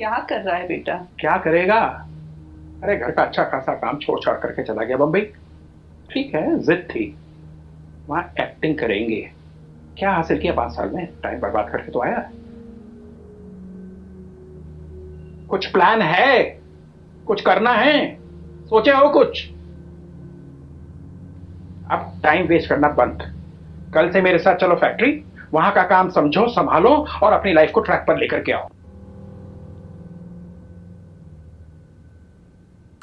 क्या कर रहा है बेटा? क्या करेगा? अरे घर का अच्छा खासा काम छोड़ छाड़ करके चला गया बम्बई। ठीक है, जिद थी, वहां एक्टिंग करेंगे। क्या हासिल किया 5 साल में? टाइम बर्बाद करके तो आया। कुछ प्लान है? कुछ करना है? सोचे हो कुछ? अब टाइम वेस्ट करना बंद। कल से मेरे साथ चलो फैक्ट्री, वहां का काम समझो, संभालो और अपनी लाइफ को ट्रैक पर लेकर के आओ।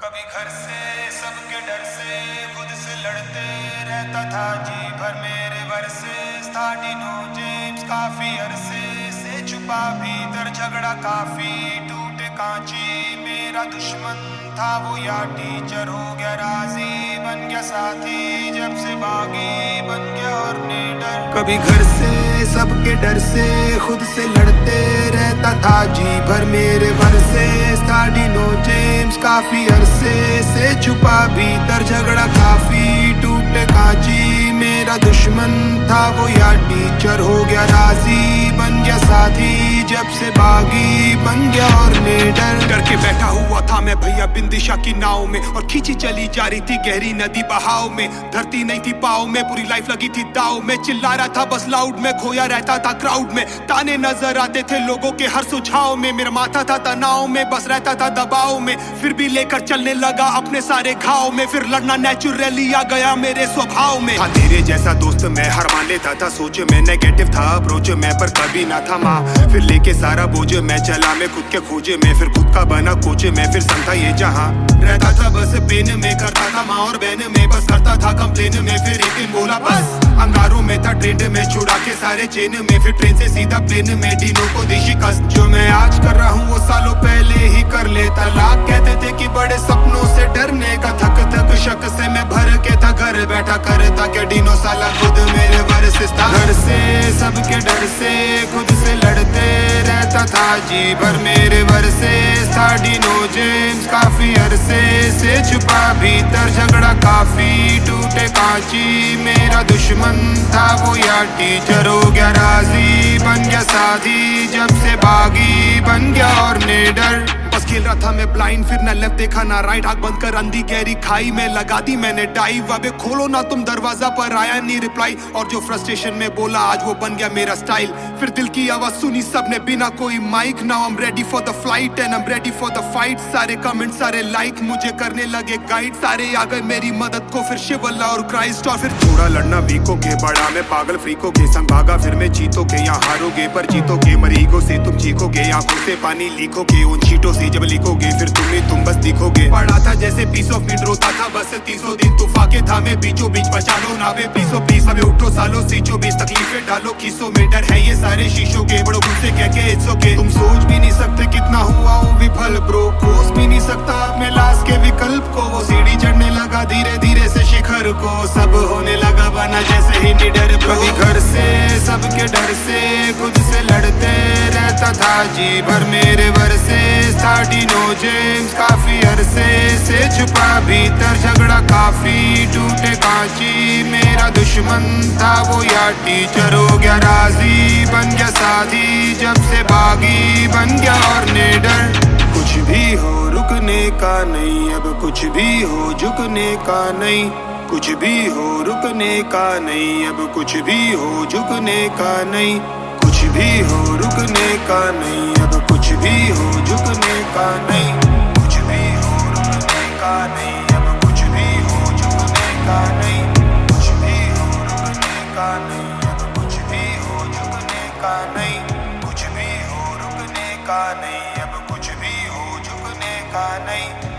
कभी घर से सबके डर से खुद से लड़ते रहता था जी भर मेरे वर्से स्टार्टिनो जेम्स काफी अरसे से छुपा भीतर झगड़ा काफी टूटे कांची मेरा दुश्मन था वो या टीचर हो गया राजी बन गया साथी जब से बागी बन गया और निडर। कभी घर से सबके डर से खुद से लड़ते रहता था जी भर मेरे वर्से स्टार्टिनो जेम्स काफी अरसे से छुपा भीतर झगड़ा काफी टूटे कांची मेरा दुश्मन था वो या टीचर हो गया राजी बन गया साथी जब से बागी बन गया और निडर। डर के बैठा हुआ था मैं भैया बिंदिशा की नाव में और खींची चली जा रही थी गहरी नदी बहाव में धरती नहीं थी पाव में पूरी लाइफ लगी थी दाव में चिल्ला रहा था बस लाउड में खोया रहता था क्राउड में ताने नजर आते थे लोगों के हर सुझाव में मेरा माथा था तनाव में बस रहता था दबाव में फिर भी लेकर चलने लगा अपने सारे घाव में फिर लड़ना नेचुरली आ गया मेरे स्वभाव में। था तेरे जैसा दोस्त मैं हर मान लेता था सोच में नेगेटिव था अप्रोच मैं पर कभी ना था माँ फिर लेके सारा बोझ मैं चला मैं खुद के खोजे में फिर खुद का बना कोच मैं फिर संता ये जहाँ रहता था बस पेन में करता था माँ और बहन में बस करता था कंप्लेन में फिर एक दिन बोला बस अंगारों में था ट्रेंड में छुड़ा के सारे चेन में फिर ट्रेन से सीधा प्लेन में डीनों को दी शिकस्त जो मैं आज कर रहा हूँ वो सालों पहले ही कर लेता लाख कहते थे कि बड़े सपनों से डरने का थक थक शक से मैं भर के था घर बैठा करता क्या डीनो साला खुद मेरे वर्सेस था घर से सबके डर से खुद से लड़ते रहता था जी भर मेरे वर्सेस था डीनो जेम्स काफी अरसे से छुपा भीतर झगड़ा काफी टूटे कांची मेरा दुश्मन था वो या टीचर हो गया राजी बन गया साथी जब से बागी बन गया और निडर। बस खेल रहा था मैं ब्लाइंड फिर ना लेफ्ट देखा ना राइट आंख बंद कर अंधी गहरी खाई में लगा दी मैंने डाइव अबे खोलो ना तुम दरवाजा पर आया नहीं रिप्लाई और जो फ्रस्ट्रेशन में बोला आज वो बन गया मेरा स्टाइल फिर दिल की आवाज सुनी सबने बिना कोई mike now I am ready for the flight and I am ready for the fight सारे कमेंट सारे लाइक मुझे करने लगे गाइड सारे आ गए मेरी मदद को फिर शिव अल्लाह और क्राइस्ट और फिर थोड़ा लड़ना वीकोगे बड़ा मैं पागल फ्रीकोगे संग भागा फिर मैं जीतोगे यहाँ हारोगे पर जीतोगे मरीगो से तुम चीखोगे आंखों से पानी लीखोगे उन चीटों से जब लिखोगे फिर तुम बस दिखोगे पढ़ा था जैसे पीस ऑफ मीट रोता था बस 300 दिन तूफा के था मैं बीचों बीच बचा लो ना वे प्लीजो प्लीज हमें उठो सालों सीचो बीच तकलीफें डालो खीसों में डर है ये सारे शीशों के बड़ों गुस्से कह के इट्स ओके तुम सोच भी नहीं सकते कितना हुआ हूँ विफल ब्रो कोस भी नहीं सकता अपने लाश के विकल्प को वो सीढ़ी चढ़ने लगा धीरे धीरे से शिखर को सब होने लगा बना जैसे ही निडर कभी घर से सबके डर से खुद से लड़ते रहता था जी भर मेरे वर्सेस था डीनो जेम्स काफी अरसे से छुपा भीतर झगड़ा काफी टूटे कांची मेरा दुश्मन था वो या टीचर हो गया राजी बन गया साथी जब से बागी बन गया और निडर। कुछ भी हो रुकने का नहीं अब कुछ भी हो झुकने का नहीं कुछ भी हो रुकने का नहीं अब कुछ भी हो झुकने का नहीं कुछ भी हो रुकने का नहीं अब कुछ भी हो झुकने का नहीं कुछ भी हो रुकने का नहीं अब कुछ भी हो झुकने का नहीं कुछ भी हो रुकने का नहीं अब कुछ भी हो झुकने का नहीं कुछ भी हो रुकने का नहीं अब कुछ भी हो झुकने का नहीं।